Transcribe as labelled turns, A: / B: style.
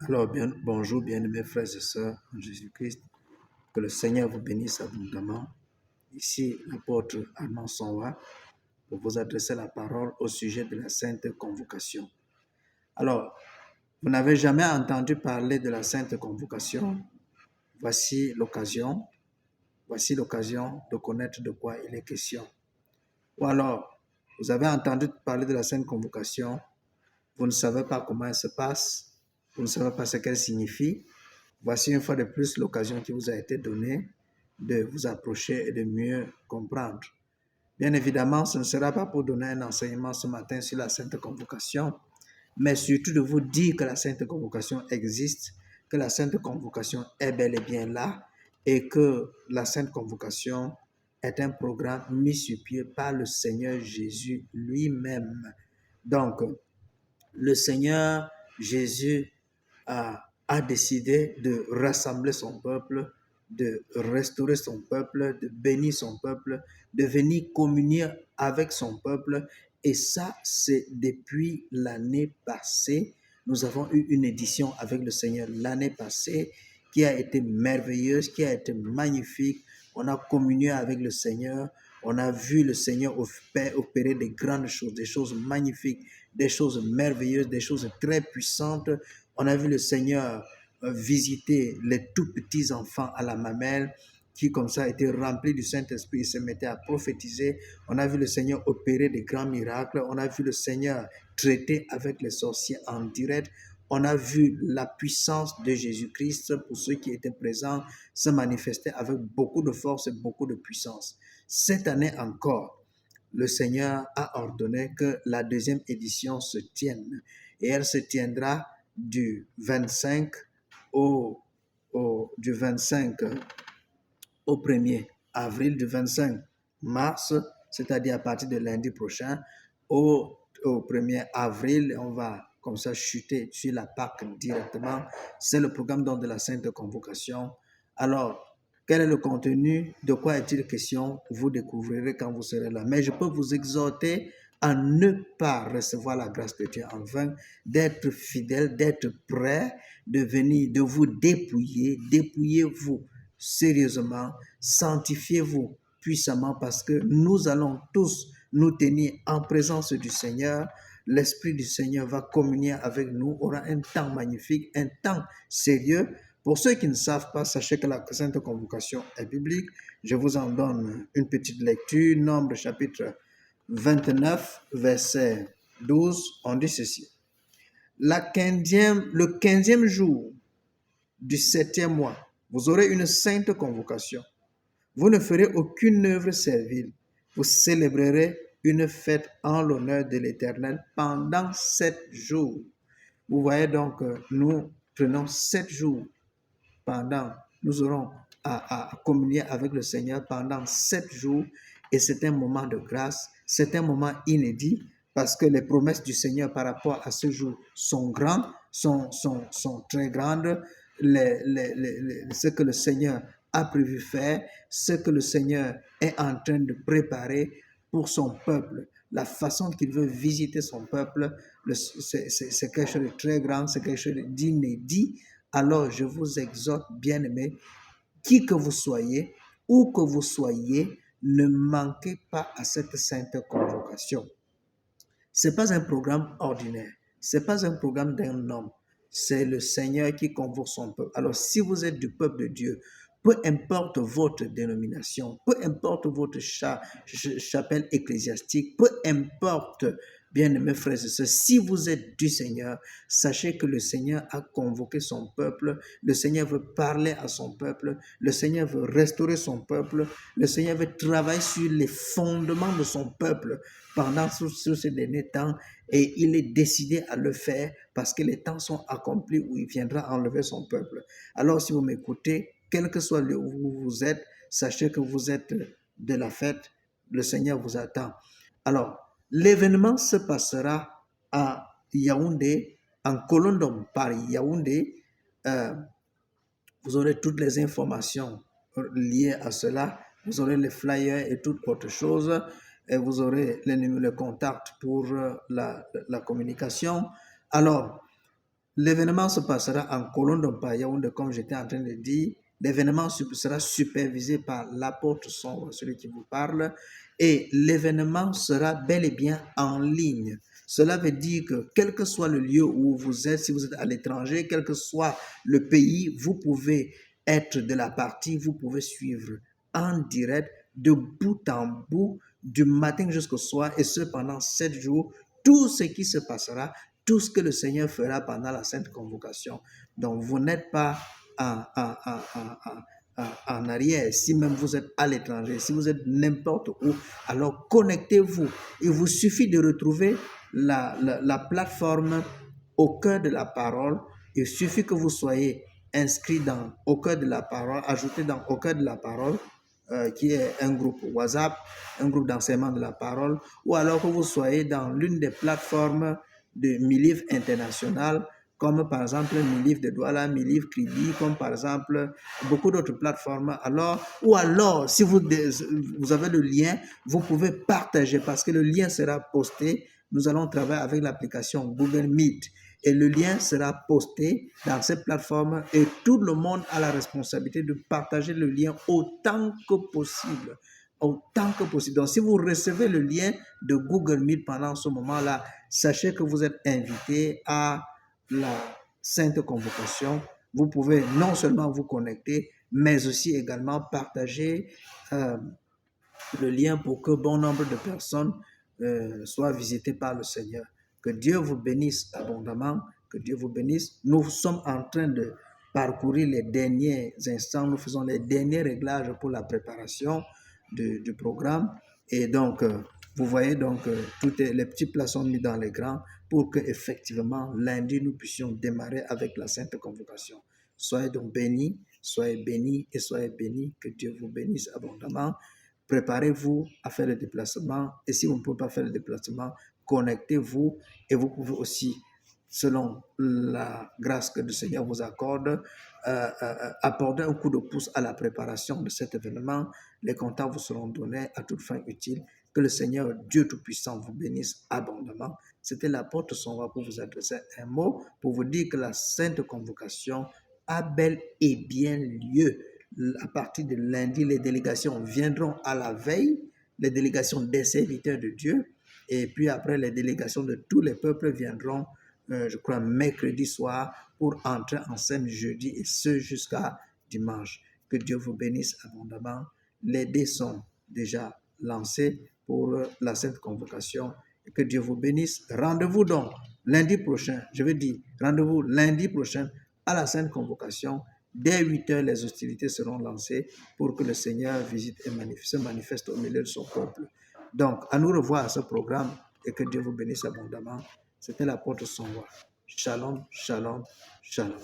A: Alors, bonjour, bien-aimés frères et sœurs en Jésus-Christ. Que le Seigneur vous bénisse abondamment. Ici, l'apôtre Armand Sonwa pour vous adresser la parole au sujet de la Sainte Convocation. Alors, vous n'avez jamais entendu parler de la Sainte Convocation. Voici l'occasion. Voici l'occasion de connaître de quoi il est question. Ou alors, vous avez entendu parler de la Sainte Convocation, vous ne savez pas comment elle se passe, vous ne savez pas ce qu'elle signifie. Voici une fois de plus l'occasion qui vous a été donnée de vous approcher et de mieux comprendre. Bien évidemment, ce ne sera pas pour donner un enseignement ce matin sur la Sainte Convocation, mais surtout de vous dire que la Sainte Convocation existe, que la Sainte Convocation est bel et bien là et que la Sainte Convocation est un programme mis sur pied par le Seigneur Jésus lui-même. Donc, le Seigneur Jésus a décidé de rassembler son peuple, de restaurer son peuple, de bénir son peuple, de venir communier avec son peuple. Et ça, c'est depuis l'année passée. Nous avons eu une édition avec le Seigneur l'année passée qui a été merveilleuse, qui a été magnifique. On a communié avec le Seigneur. On a vu le Seigneur opérer des grandes choses, des choses magnifiques, des choses merveilleuses, des choses très puissantes. On a vu le Seigneur visiter les tout petits enfants à la mamelle qui comme ça étaient remplis du Saint-Esprit et se mettaient à prophétiser. On a vu le Seigneur opérer des grands miracles. On a vu le Seigneur traiter avec les sorciers en direct. On a vu la puissance de Jésus-Christ pour ceux qui étaient présents se manifester avec beaucoup de force et beaucoup de puissance. Cette année encore, le Seigneur a ordonné que la deuxième édition se tienne et elle se tiendra du 25 du 25 au 1er avril, du 25 mars, c'est-à-dire à partir de lundi prochain, au 1er avril, on va comme ça chuter sur la Pâque directement. C'est le programme donc de la Sainte Convocation. Alors, quel est le contenu? De quoi est-il question? Vous découvrirez quand vous serez là. Mais je peux vous exhorter à ne pas recevoir la grâce de Dieu en vain, d'être fidèle, d'être prêt, de venir, de vous dépouiller, dépouillez-vous sérieusement, sanctifiez-vous puissamment parce que nous allons tous nous tenir en présence du Seigneur. L'Esprit du Seigneur va communier avec nous, aura un temps magnifique, un temps sérieux. Pour ceux qui ne savent pas, sachez que la Sainte Convocation est biblique. Je vous en donne une petite lecture. Nombre chapitre 29, verset 12, on dit ceci. Le 15e jour du 7e mois, vous aurez une sainte convocation. Vous ne ferez aucune œuvre servile. Vous célébrerez une fête en l'honneur de l'Éternel pendant 7 jours. Vous voyez donc, nous prenons 7 jours nous aurons à communier avec le Seigneur pendant 7 jours et c'est un moment de grâce, c'est un moment inédit parce que les promesses du Seigneur par rapport à ce jour sont grandes, sont très grandes. Ce que le Seigneur a prévu faire, ce que le Seigneur est en train de préparer pour son peuple, la façon qu'il veut visiter son peuple, c'est quelque chose de très grand, c'est quelque chose d'inédit. Alors je vous exhorte, bien-aimés, qui que vous soyez, où que vous soyez, ne manquez pas à cette sainte convocation. Ce n'est pas un programme ordinaire, ce n'est pas un programme d'un homme, c'est le Seigneur qui convoque son peuple. Alors si vous êtes du peuple de Dieu, peu importe votre dénomination, peu importe votre chapelle ecclésiastique, peu importe, bien-aimés frères et sœurs, si vous êtes du Seigneur, sachez que le Seigneur a convoqué son peuple, le Seigneur veut parler à son peuple, le Seigneur veut restaurer son peuple, le Seigneur veut travailler sur les fondements de son peuple pendant ces derniers temps et il est décidé à le faire parce que les temps sont accomplis où il viendra enlever son peuple. Alors si vous m'écoutez, quel que soit le où vous êtes, sachez que vous êtes de la fête, le Seigneur vous attend. Alors, l'événement se passera à Yaoundé, en colonne par Yaoundé. Vous aurez toutes les informations liées à cela. Vous aurez les flyers et toutes autres choses. Et vous aurez les contacts pour la communication. Alors, L'événement se passera en Colombe Yaoundé, comme j'étais en train de dire. L'événement sera supervisé par l'apôtre Son, celui qui vous parle, et l'événement sera bel et bien en ligne. Cela veut dire que quel que soit le lieu où vous êtes, si vous êtes à l'étranger, quel que soit le pays, vous pouvez être de la partie, vous pouvez suivre en direct de bout en bout, du matin jusqu'au soir, et ce pendant 7 jours, tout ce qui se passera, tout ce que le Seigneur fera pendant la sainte convocation. Donc, vous n'êtes pas en arrière, si même vous êtes à l'étranger, si vous êtes n'importe où, alors connectez-vous. Il vous suffit de retrouver la plateforme au cœur de la parole. Il suffit que vous soyez inscrit au cœur de la parole, ajouté au cœur de la parole, qui est un groupe WhatsApp, un groupe d'enseignement de la parole, ou alors que vous soyez dans l'une des plateformes de Mi-Livre international, comme par exemple Mi-Livre de Douala, Mi-Livre Kribi, comme par exemple beaucoup d'autres plateformes. Alors, ou alors, si vous avez le lien, vous pouvez partager parce que le lien sera posté. Nous allons travailler avec l'application Google Meet et le lien sera posté dans cette plateforme et tout le monde a la responsabilité de partager le lien autant que possible. Autant que possible. Donc, si vous recevez le lien de Google Meet pendant ce moment-là, sachez que vous êtes invité à la Sainte Convocation. Vous pouvez non seulement vous connecter, mais aussi également partager le lien pour que bon nombre de personnes soient visitées par le Seigneur. Que Dieu vous bénisse abondamment, que Dieu vous bénisse. Nous sommes en train de parcourir les derniers instants, nous faisons les derniers réglages pour la préparation du programme. Et donc, vous voyez, donc, les petits plats sont mis dans les grands pour que effectivement lundi, nous puissions démarrer avec la Sainte Convocation. Soyez donc bénis et soyez bénis. Que Dieu vous bénisse abondamment. Préparez-vous à faire le déplacement et si vous ne pouvez pas faire le déplacement, connectez-vous et vous pouvez aussi, selon la grâce que le Seigneur vous accorde, apporter un coup de pouce à la préparation de cet événement. Les contacts vous seront donnés à toute fin utile. Que le Seigneur, Dieu Tout-Puissant, vous bénisse abondamment. C'était l'apôtre Sonwa pour vous adresser un mot, pour vous dire que la Sainte Convocation a bel et bien lieu. À partir de lundi, les délégations viendront à la veille, les délégations des serviteurs de Dieu, et puis après, les délégations de tous les peuples viendront, je crois, mercredi soir pour entrer en scène jeudi, et ce jusqu'à dimanche. Que Dieu vous bénisse abondamment. Les dés sont déjà lancés pour la Sainte Convocation. Et que Dieu vous bénisse. Rendez-vous donc lundi prochain, je veux dire, rendez-vous lundi prochain à la Sainte Convocation. Dès 8 heures, les hostilités seront lancées pour que le Seigneur visite et se manifeste au milieu de son peuple. Donc, à nous revoir à ce programme et que Dieu vous bénisse abondamment. C'était l'apôtre Sonwa. Shalom, shalom, shalom.